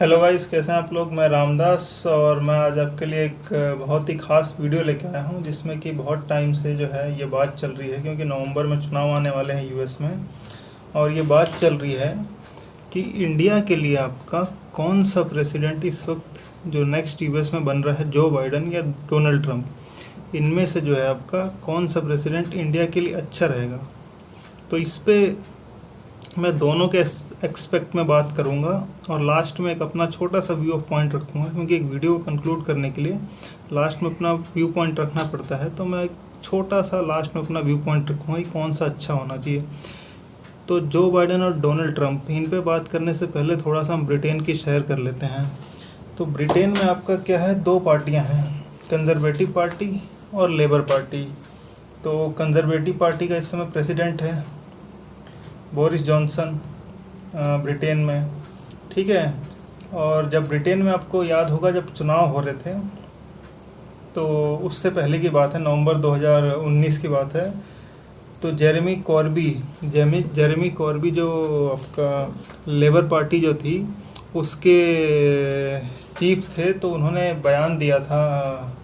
Hello guys, कैसे हैं आप लोग। मैं रामदास और मैं आज आपके लिए एक बहुत ही ख़ास वीडियो लेके आया हूं जिसमें कि बहुत टाइम से जो है ये बात चल रही है, क्योंकि नवंबर में चुनाव आने वाले हैं यूएस में। और ये बात चल रही है कि इंडिया के लिए आपका कौन सा प्रेसिडेंट इस वक्त जो नेक्स्ट यूएस में बन रहा है, जो बाइडन या डोनाल्ड ट्रंप, इनमें से जो है आपका कौन सा प्रेसिडेंट इंडिया के लिए अच्छा रहेगा। तो इस पे मैं दोनों के एक्सपेक्ट में बात करूंगा और लास्ट में एक अपना छोटा सा व्यू ऑफ पॉइंट रखूंगा, क्योंकि एक वीडियो को कंक्लूड करने के लिए लास्ट में अपना व्यू पॉइंट रखना पड़ता है। तो मैं एक छोटा सा लास्ट में अपना व्यू पॉइंट रखूंगा कि कौन सा अच्छा होना चाहिए। तो जो बाइडन और डोनाल्ड ट्रंप, इन पे बात करने से पहले थोड़ा सा हम ब्रिटेन की शेयर कर लेते हैं। तो ब्रिटेन में आपका क्या है, दो पार्टियां हैं, कंजर्वेटिव पार्टी और लेबर पार्टी। तो कंजर्वेटिव पार्टी का इस समय प्रेसिडेंट है बोरिस जॉनसन ब्रिटेन में, ठीक है। और जब ब्रिटेन में आपको याद होगा जब चुनाव हो रहे थे, तो उससे पहले की बात है, नवंबर 2019 की बात है। तो जेरेमी कॉर्बी जो आपका लेबर पार्टी जो थी उसके चीफ थे, तो उन्होंने बयान दिया था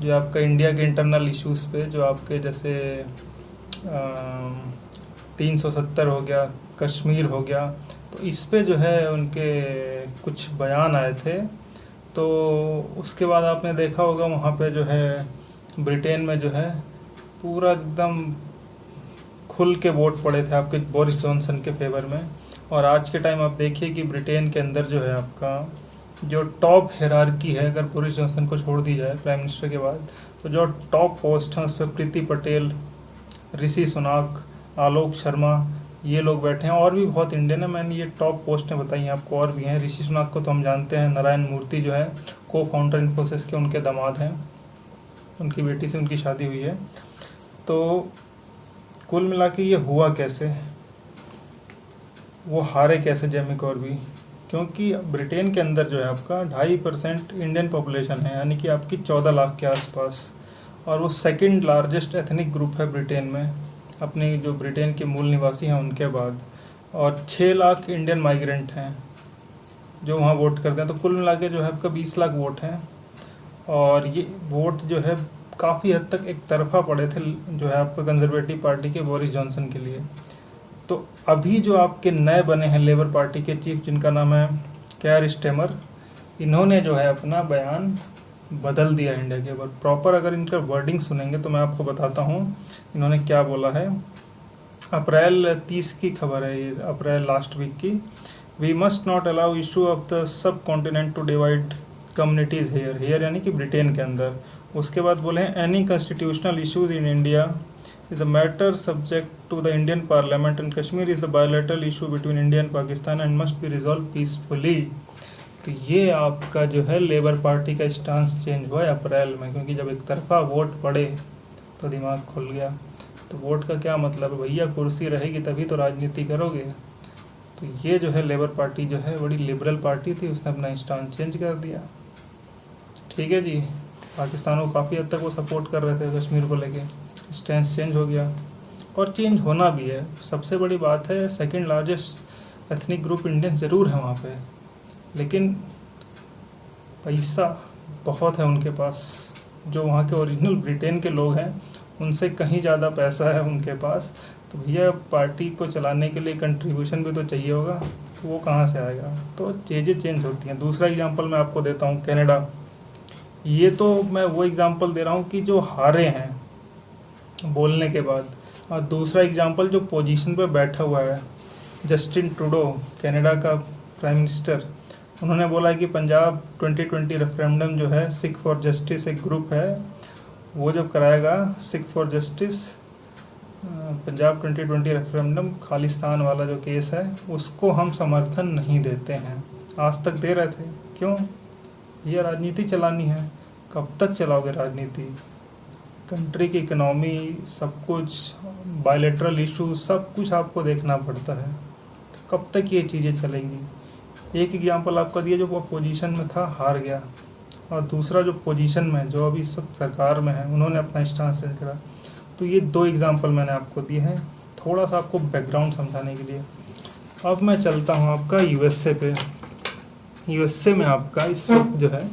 जो आपका इंडिया के इंटरनल इश्यूज़ पे, जो आपके जैसे 370 हो गया, कश्मीर हो गया। तो इस पे जो है उनके कुछ बयान आए थे। तो उसके बाद आपने देखा होगा वहाँ पे जो है ब्रिटेन में जो है पूरा एकदम खुल के वोट पड़े थे आपके बोरिस जॉनसन के फेवर में। और आज के टाइम आप देखिए कि ब्रिटेन के अंदर जो है आपका जो टॉप हायरार्की है, अगर बोरिस जॉनसन को छोड़ दी जाए प्राइम मिनिस्टर के बाद, तो जो टॉप पोस्ट हैं उस पर प्रीति पटेल, ऋषि सुनाक, आलोक शर्मा, ये लोग बैठे हैं। और भी बहुत इंडियन है, मैंने ये टॉप पोस्टें बताई हैं आपको, और भी हैं। ऋषि सुनाक को तो हम जानते हैं, नारायण मूर्ति जो है को फाउंडर इन्फोसिस के, उनके दामाद हैं, उनकी बेटी से उनकी शादी हुई है। तो कुल मिला के ये हुआ कैसे, वो हारे कैसे जेमी कॉर्बी, क्योंकि ब्रिटेन के अंदर जो है आपका 2.5% इंडियन पॉपुलेशन है, यानी कि आपकी 14 लाख के आसपास। और वो सेकंड लार्जेस्ट एथनिक ग्रुप है ब्रिटेन में, अपनी जो ब्रिटेन के मूल निवासी हैं उनके बाद। और 6 लाख इंडियन माइग्रेंट हैं जो वहाँ वोट करते हैं। तो कुल मिला के जो है आपका 20 लाख वोट हैं। और ये वोट जो है काफ़ी हद तक एक तरफा पड़े थे जो है आपका कंजर्वेटिव पार्टी के बोरिस जॉनसन के लिए। तो अभी जो आपके नए बने हैं लेबर पार्टी के चीफ, जिनका नाम है केयर स्टेमर, इन्होंने जो है अपना बयान बदल दिया इंडिया के ऊपर। प्रॉपर अगर इनका वर्डिंग सुनेंगे तो मैं आपको बताता हूँ इन्होंने क्या बोला है। अप्रैल 30 की खबर है ये, अप्रैल लास्ट वीक की। We must not allow issue of the subcontinent to divide communities here यानी कि ब्रिटेन के अंदर। उसके बाद बोले हैं any constitutional issues in India is a matter subject to the Indian Parliament and Kashmir is the bilateral issue between India and Pakistan and must be resolved peacefully। तो ये आपका जो है लेबर पार्टी का स्टांस चेंज हुआ है अप्रैल में, क्योंकि जब एक तरफा वोट पड़े तो दिमाग खुल गया। तो वोट का क्या मतलब है भैया, कुर्सी रहेगी तभी तो राजनीति करोगे। तो ये जो है लेबर पार्टी जो है बड़ी लिबरल पार्टी थी, उसने अपना स्टांस चेंज कर दिया, ठीक है जी। पाकिस्तान को काफ़ी हद तक वो सपोर्ट कर रहे थे कश्मीर को लेके, स्टैंड चेंज हो गया और चेंज होना भी है। सबसे बड़ी बात है second largest ethnic group Indian ज़रूर है वहाँ पे, लेकिन पैसा बहुत है उनके पास। जो वहाँ के ओरिजिनल ब्रिटेन के लोग हैं उनसे कहीं ज़्यादा पैसा है उनके पास। तो भैया पार्टी को चलाने के लिए कंट्रीब्यूशन भी तो चाहिए होगा, तो वो कहाँ से आएगा। तो चीज़ें चेंज होती हैं। दूसरा एग्जांपल मैं आपको देता हूँ, कनाडा। ये तो मैं वो एग्जांपल दे रहा हूँ कि जो हारे हैं बोलने के बाद। और दूसरा एग्जांपल जो पोजीशन पे बैठा हुआ है, जस्टिन ट्रूडो, कनाडा का प्राइम मिनिस्टर, उन्होंने बोला कि पंजाब 2020 रेफरेंडम जो है सिख फॉर जस्टिस एक ग्रुप है, वो जब कराएगा Sikh for justice Punjab 2020 referendum Khalistan वाला जो केस है, उसको हम समर्थन नहीं देते हैं। आज तक दे रहे थे, क्यों? ये राजनीति चलानी है। कब तक चलाओगे राजनीति? कंट्री की इकनॉमी, सब कुछ, बायलैटरल इशू, सब कुछ आपको देखना पड़ता है। तो कब तक ये चीज़ें चलेंगी? एक एग्जांपल आपका दिया जो पोजीशन में था हार गया, और दूसरा जो पोजीशन में जो अभी इस वक्त सरकार में है उन्होंने अपना स्टांस चेंज करा। तो ये दो एग्जांपल मैंने आपको दिए हैं थोड़ा सा आपको बैकग्राउंड समझाने के लिए। अब मैं चलता हूँ आपका यूएसए पे। यूएसए में आपका इस वक्त जो है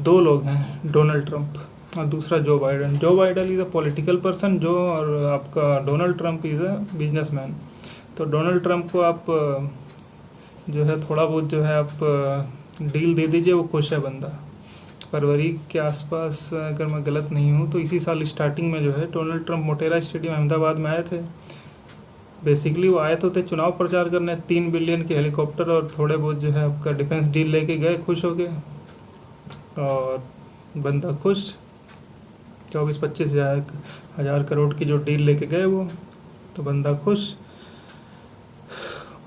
दो लोग हैं, डोनाल्ड ट्रंप और दूसरा जो बाइडन। जो Biden is a political person, जो और आपका Donald Trump is a businessman. तो डोनाल्ड ट्रंप को आप जो है थोड़ा बहुत जो है आप डील दे दीजिए, वो खुश है बंदा। फरवरी के आसपास अगर मैं गलत नहीं हूँ तो इसी साल स्टार्टिंग में जो है Donald Trump Motera stadium Ahmedabad में आए थे। बेसिकली वो आए तो थे चुनाव प्रचार करने, 3 बिलियन के हेलीकॉप्टर और थोड़े बहुत जो है आपका डिफेंस डील लेके गए, खुश हो गए और बंदा खुश। 24-25 हज़ार करोड़ की जो डील लेके गए वो, तो बंदा खुश।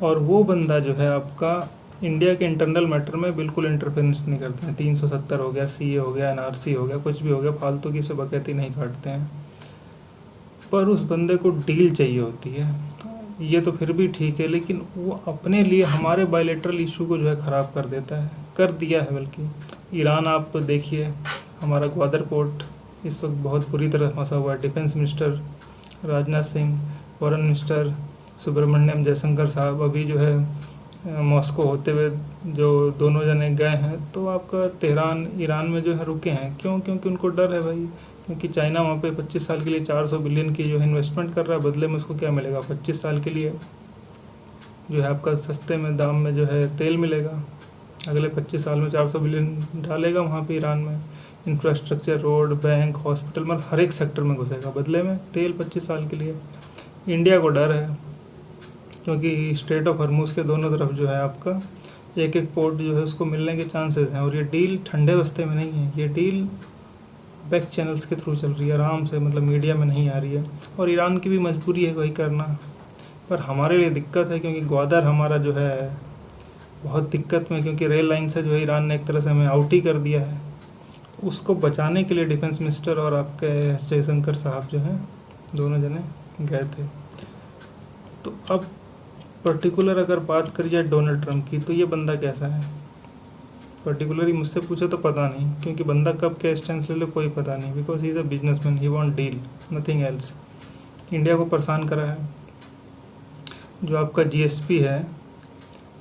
और वो बंदा जो है आपका इंडिया के इंटरनल मैटर में बिल्कुल इंटरफेरेंस नहीं करते हैं। 370 हो गया, सीए हो गया, एनआरसी हो गया, कुछ भी हो गया, फालतू की से बकैती नहीं काटते हैं। पर उस बंदे को डील चाहिए होती है, ये तो फिर भी ठीक है, लेकिन वो अपने लिए हमारे बायलैटरल इशू को जो है ख़राब कर देता है, कर दिया है बल्कि। ईरान आप देखिए, हमारा ग्वादर पोर्ट इस वक्त बहुत बुरी तरह फंसा हुआ है। Defence minister Rajnath Singh, foreign minister Subrahmanyam Jaishankar साहब अभी जो है मॉस्को होते हुए जो दोनों जने गए हैं, तो आपका तेहरान ईरान में जो है रुके हैं। क्यों? क्योंकि उनको डर है भाई, क्योंकि चाइना वहाँ पे 25 साल के लिए 400 बिलियन की जो है इन्वेस्टमेंट कर रहा है, बदले में उसको क्या मिलेगा? 25 साल के लिए जो है आपका सस्ते में दाम में जो है तेल मिलेगा। अगले 25 साल में 400 बिलियन डालेगा वहाँ पे ईरान में, इंफ्रास्ट्रक्चर, रोड, बैंक, हॉस्पिटल, मतलब हर एक सेक्टर में घुसेगा, बदले में तेल 25 साल के लिए। इंडिया को डर है क्योंकि स्ट्रेट ऑफ हॉर्मुज़ के दोनों तरफ जो है आपका एक एक पोर्ट जो है उसको मिलने के चांसेस हैं। और ये डील ठंडे बस्ते में नहीं है, ये डील बैक चैनल्स के थ्रू चल रही है, आराम से, मतलब मीडिया में नहीं आ रही है। और ईरान की भी मजबूरी है वही करना, पर हमारे लिए दिक्कत है क्योंकि ग्वादर हमारा जो है बहुत दिक्कत में, क्योंकि रेल लाइन से जो है ईरान ने एक तरह से हमें आउट ही कर दिया है। उसको बचाने के लिए डिफेंस मिनिस्टर और आपके जयशंकर साहब जो हैं दोनों जने गए थे। तो अब पर्टिकुलर अगर बात करी जाए डोनाल्ड ट्रंप की, तो ये बंदा कैसा है पर्टिकुलरली मुझसे पूछे तो पता नहीं, क्योंकि बंदा कब क्या स्टैंड ले लो कोई पता नहीं। Because he is a businessman, he want deal, nothing else. India को परेशान करा है। जो आपका जीएसपी है,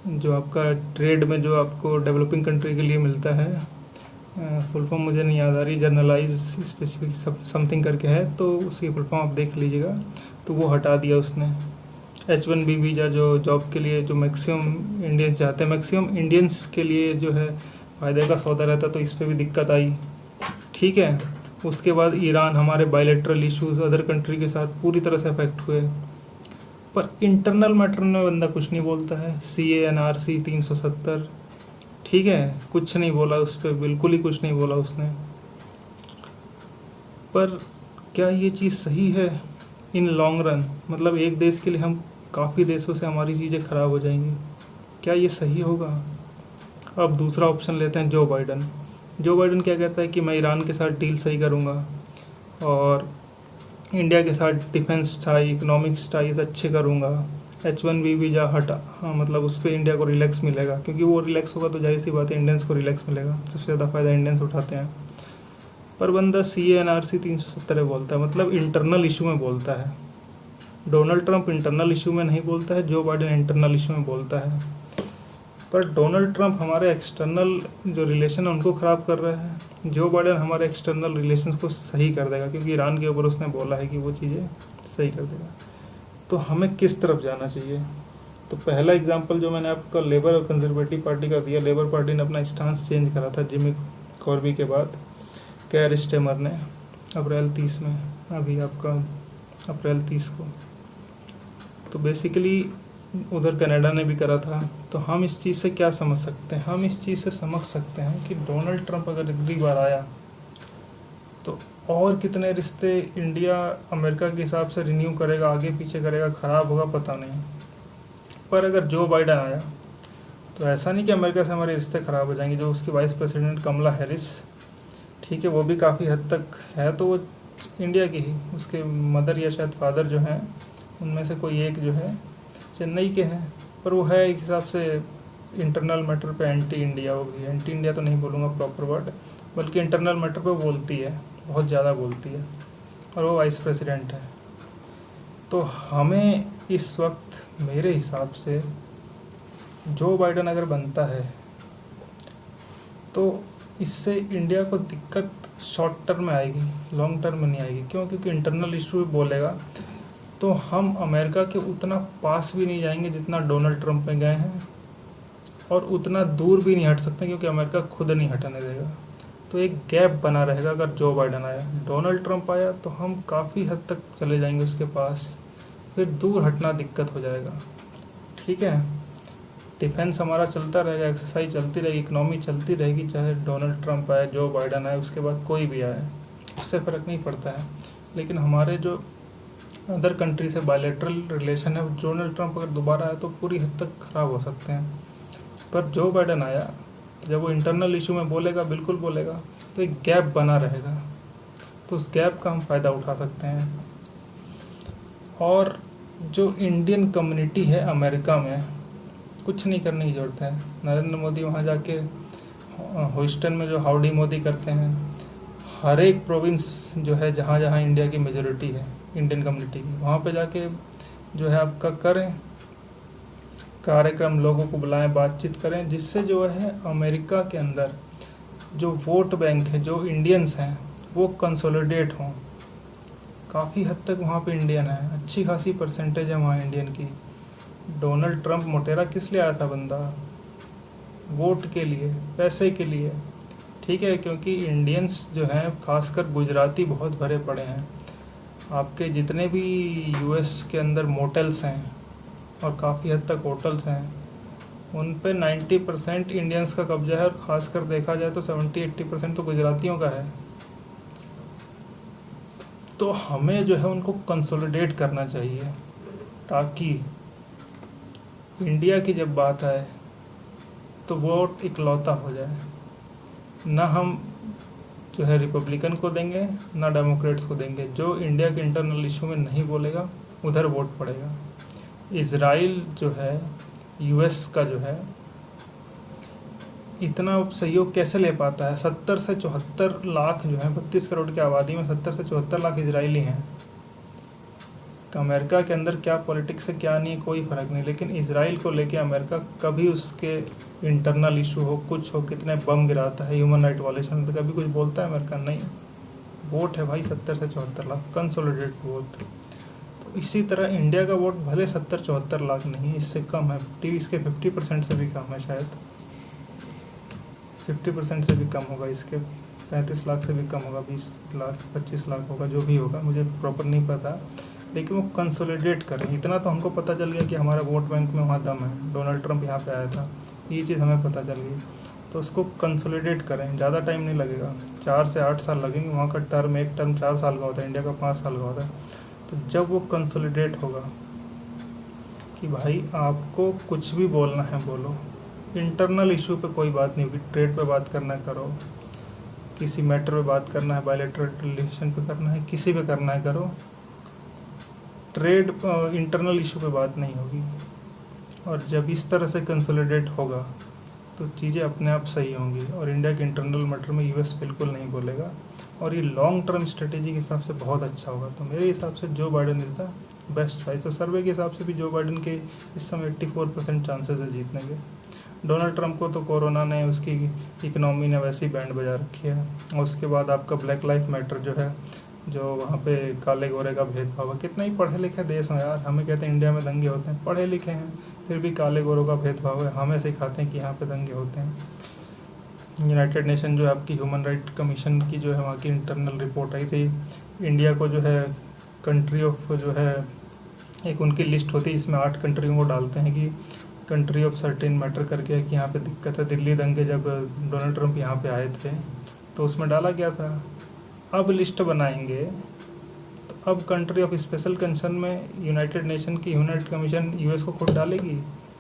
जो आपका ट्रेड में जो आपको डेवलपिंग कंट्री के लिए मिलता है, फुल फॉर्म मुझे नहीं याद आ रही, जर्नलाइज स्पेसिफिक समथिंग करके है, तो उसकी फुल फॉर्म आप देख लीजिएगा। तो वो हटा दिया उसने। H1B वीज़ा जो जॉब के लिए जो मैक्सिमम इंडियंस चाहते हैं, मैक्सिमम इंडियंस के लिए जो है फ़ायदे का सौदा रहता, तो इस पर भी दिक्कत आई। ठीक है, उसके बाद ईरान, हमारे बायलैटरल इश्यूज़ अदर कंट्री के साथ पूरी तरह से अफेक्ट हुए। पर इंटरनल मैटर में बंदा कुछ नहीं बोलता है। CA, NRC 370, ठीक है, कुछ नहीं बोला उस पर, बिल्कुल ही कुछ नहीं बोला उसने। पर क्या ये चीज़ सही है इन लॉन्ग रन? मतलब एक देश के लिए हम काफ़ी देशों से हमारी चीज़ें ख़राब हो जाएंगी, क्या ये सही होगा? अब दूसरा ऑप्शन लेते हैं, जो बाइडन। जो बाइडन क्या कहता है कि मैं ईरान के साथ डील सही करूँगा और इंडिया के साथ डिफेंस टाई, इकोनॉमिक्स टाइज अच्छे करूँगा, H1B वीज़ा हटा, हाँ, मतलब उस पर इंडिया को रिलैक्स मिलेगा, क्योंकि वो रिलैक्स होगा तो जाहिर सी बात है इंडियंस को रिलैक्स मिलेगा, सबसे ज़्यादा फ़ायदा इंडियंस उठाते हैं। पर बंदा CA, NRC 370 बोलता है, मतलब इंटरनल इशू में बोलता है। डोनाल्ड ट्रंप इंटरनल इशू में नहीं बोलता है, जो बाइडेन इंटरनल इशू में बोलता है। पर डोनाल्ड ट्रंप हमारे एक्सटर्नल जो रिलेशन है उनको ख़राब कर रहा है, जो बाइडेन हमारे एक्सटर्नल रिलेशंस को सही कर देगा, क्योंकि ईरान के ऊपर उसने बोला है कि वो चीज़ें सही कर देगा। तो हमें किस तरफ जाना चाहिए? तो पहला एग्जांपल जो मैंने आपका लेबर और कंजर्वेटिव पार्टी का दिया, लेबर पार्टी ने अपना स्टांस चेंज करा था जिमी कॉर्बी के बाद, केयर स्टेमर ने अप्रैल 30 में, अभी आपका अप्रैल 30 को। तो बेसिकली उधर कनाडा ने भी करा था। तो हम इस चीज़ से क्या समझ सकते हैं? हम इस चीज़ से समझ सकते हैं कि डोनाल्ड ट्रंप अगर अगली बार आया तो और कितने रिश्ते इंडिया अमेरिका के हिसाब से रिन्यू करेगा, आगे पीछे करेगा, ख़राब होगा पता नहीं। पर अगर जो बाइडन आया तो ऐसा नहीं कि अमेरिका से हमारे रिश्ते ख़राब हो जाएंगे। जो उसकी वाइस प्रेसिडेंट कमला हैरिस, ठीक है, वो भी काफ़ी हद तक है, तो वो इंडिया की ही, उसके मदर या शायद फादर जो हैं उनमें से कोई एक जो है चेन्नई के हैं, पर वो है एक हिसाब से इंटरनल मैटर पे एंटी इंडिया। वो भी एंटी इंडिया तो नहीं बोलूँगा प्रॉपर वर्ड, बल्कि इंटरनल मैटर पे बोलती है, बहुत ज़्यादा बोलती है, और वो वाइस प्रेसिडेंट है। तो हमें इस वक्त मेरे हिसाब से जो बाइडन अगर बनता है तो इससे इंडिया को दिक्कत शॉर्ट टर्म में आएगी, लॉन्ग टर्म में नहीं आएगी। क्यों? क्योंकि इंटरनल इशू बोलेगा तो हम अमेरिका के उतना पास भी नहीं जाएंगे जितना डोनाल्ड ट्रंप में गए हैं, और उतना दूर भी नहीं हट सकते क्योंकि अमेरिका खुद नहीं हटने देगा। तो एक गैप बना रहेगा। अगर जो बाइडन आया, डोनाल्ड ट्रंप आया, तो हम काफ़ी हद तक चले जाएंगे उसके पास, फिर दूर हटना दिक्कत हो जाएगा। ठीक है, डिफेंस हमारा चलता रहेगा, एक्सरसाइज चलती रहेगी, इकनॉमी चलती रहेगी, चाहे डोनाल्ड ट्रंप आए, जो बाइडन आए, उसके बाद कोई भी आए, उससे फ़र्क नहीं पड़ता है। लेकिन हमारे जो अदर कंट्री से बायलैटरल रिलेशन है, डोनाल्ड ट्रंप अगर दोबारा आए तो पूरी हद तक ख़राब हो सकते हैं। पर जो बाइडन आया, जब वो इंटरनल इशू में बोलेगा, बिल्कुल बोलेगा, तो एक गैप बना रहेगा, तो उस गैप का हम फ़ायदा उठा सकते हैं। और जो इंडियन कम्युनिटी है अमेरिका में, कुछ नहीं करने की ज़रूरत है। नरेंद्र मोदी वहाँ जाके ह्यूस्टन में जो हाउडी मोदी करते हैं, हर एक प्रोविंस जो है, जहाँ जहाँ इंडिया की मेजोरिटी है इंडियन कम्युनिटी की, वहाँ पे जाके जो है आपका करें कार्यक्रम, लोगों को बुलाएं, बातचीत करें, जिससे जो है अमेरिका के अंदर जो वोट बैंक है, जो इंडियंस हैं, वो कंसोलिडेट हों। काफ़ी हद तक वहाँ पे इंडियन है, अच्छी खासी परसेंटेज है वहाँ इंडियन की। डोनाल्ड ट्रंप मोटेरा किस लिए आया था बंदा? वोट के लिए, पैसे के लिए। ठीक है, क्योंकि इंडियंस जो हैं, खासकर गुजराती बहुत भरे पड़े हैं। आपके जितने भी यूएस के अंदर मोटेल्स हैं और काफ़ी हद तक होटल्स हैं, उन पे 90% इंडियंस का कब्जा है, और ख़ासकर देखा जाए तो 70-80% तो गुजरातियों का है। तो हमें जो है उनको कंसोलिडेट करना चाहिए, ताकि इंडिया की जब बात आए तो वोट इकलौता हो जाए। ना हम जो है रिपब्लिकन को देंगे, ना डेमोक्रेट्स को देंगे। जो इंडिया के इंटरनल इशू में नहीं बोलेगा, उधर वोट पड़ेगा। इज़राइल जो है, यूएस का जो है, इतना सहयोग कैसे ले पाता है? 70 से 74 लाख जो है, 32 करोड़ की आबादी में 70 से 74 लाख इजरायली हैं। अमेरिका के अंदर क्या पॉलिटिक्स है, क्या नहीं है, कोई फ़र्क नहीं, लेकिन इजराइल को लेके अमेरिका कभी उसके इंटरनल इशू हो, कुछ हो, कितने बम गिराता है, ह्यूमन राइट वायलेशन, तो कभी कुछ बोलता है अमेरिका? नहीं। वोट है भाई 70 से 74 लाख, कंसोलिडेट वोट। तो इसी तरह इंडिया का वोट भले 70-74 लाख नहीं, इससे कम है, इसके 50% से भी कम है, शायद 50% से भी कम होगा, इसके 35 लाख से भी कम होगा, 20 लाख 25 लाख होगा, जो भी होगा, मुझे प्रॉपर नहीं पता। लेकिन वो कंसोलिडेट करें, इतना तो हमको पता चल गया कि हमारा वोट बैंक में वहाँ दम है। डोनाल्ड ट्रंप यहाँ पे आया था, ये चीज़ हमें पता चल गई। तो उसको कंसोलिडेट करें, ज़्यादा टाइम नहीं लगेगा, 4 से 8 साल लगेंगे। वहाँ का टर्म, एक टर्म 4 साल का होता है, इंडिया का 5 साल का होता है। तो जब वो कंसोलिडेट होगा कि भाई आपको कुछ भी बोलना है बोलो, इंटरनल इशू पे कोई बात नहीं होगी, ट्रेड पे बात करना है करो, किसी मैटर पे बात करना है, बायलैटरल रिलेशन पे करना है, किसी पे करना है करो, ट्रेड इंटरनल इशू पे बात नहीं होगी। और जब इस तरह से कंसोलिडेट होगा तो चीज़ें अपने आप सही होंगी, और इंडिया के इंटरनल मैटर में यूएस बिल्कुल नहीं बोलेगा, और ये लॉन्ग टर्म स्ट्रेटेजी के हिसाब से बहुत अच्छा होगा। तो मेरे हिसाब से जो Biden is the best choice. और सर्वे के हिसाब से भी जो बाइडन के इस समय 84% चांसेस है जीतने के। डोनाल्ड ट्रंप को तो कोरोना ने, उसकी इकनॉमी ने वैसे ही बैंड बजा रखी है। और उसके बाद आपका ब्लैक लाइफ मैटर जो है, जो वहाँ पे काले गोरे का भेदभाव है, कितना ही पढ़े लिखे देश हैं यार, हमें कहते हैं इंडिया में दंगे होते हैं, पढ़े लिखे हैं फिर भी काले गोरों का भेदभाव है, हमें सिखाते हैं कि यहाँ पे दंगे होते हैं। यूनाइटेड नेशन जो है आपकी ह्यूमन राइट कमीशन की जो है, वहाँ की इंटरनल रिपोर्ट आई थी, इंडिया को जो है कंट्री ऑफ जो है, एक उनकी लिस्ट होती है जिसमें 8 कंट्रियों को डालते हैं कि कंट्री ऑफ सर्टेन मैटर करके, कि यहाँ पे दिक्कत है। दिल्ली दंगे जब डोनाल्ड ट्रंप यहाँ पे आए थे तो उसमें डाला गया था। अब लिस्ट बनाएंगे तो अब कंट्री ऑफ स्पेशल कंसर्न में यूनाइटेड नेशन की ह्यूमन राइट कमीशन यूएस को खुद डालेगी।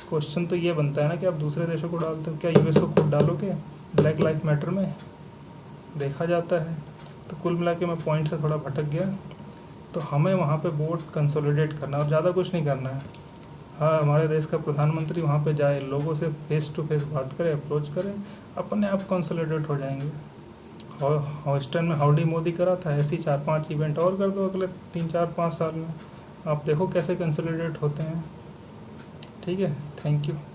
क्वेश्चन तो ये बनता है ना कि आप दूसरे देशों को डालते हो, क्या यूएस को खुद डालोगे ब्लैक लाइफ मैटर में? देखा जाता है। तो कुल मिला के मैं पॉइंट से थोड़ा भटक गया। तो हमें वहाँ पे वोट कंसोलिडेट करना और ज़्यादा कुछ नहीं करना है। हाँ, हमारे देश का प्रधानमंत्री वहाँ पे जाए, लोगों से फेस टू फेस बात करे, अप्रोच करे, अपने आप कंसोलिडेट हो जाएंगे। और ह्यूस्टन में हाउडी मोदी करा था, ऐसे ही 4-5 इवेंट और कर दो अगले 3-4-5 साल में, आप देखो कैसे कंसोलिडेट होते हैं। ठीक है, थैंक यू।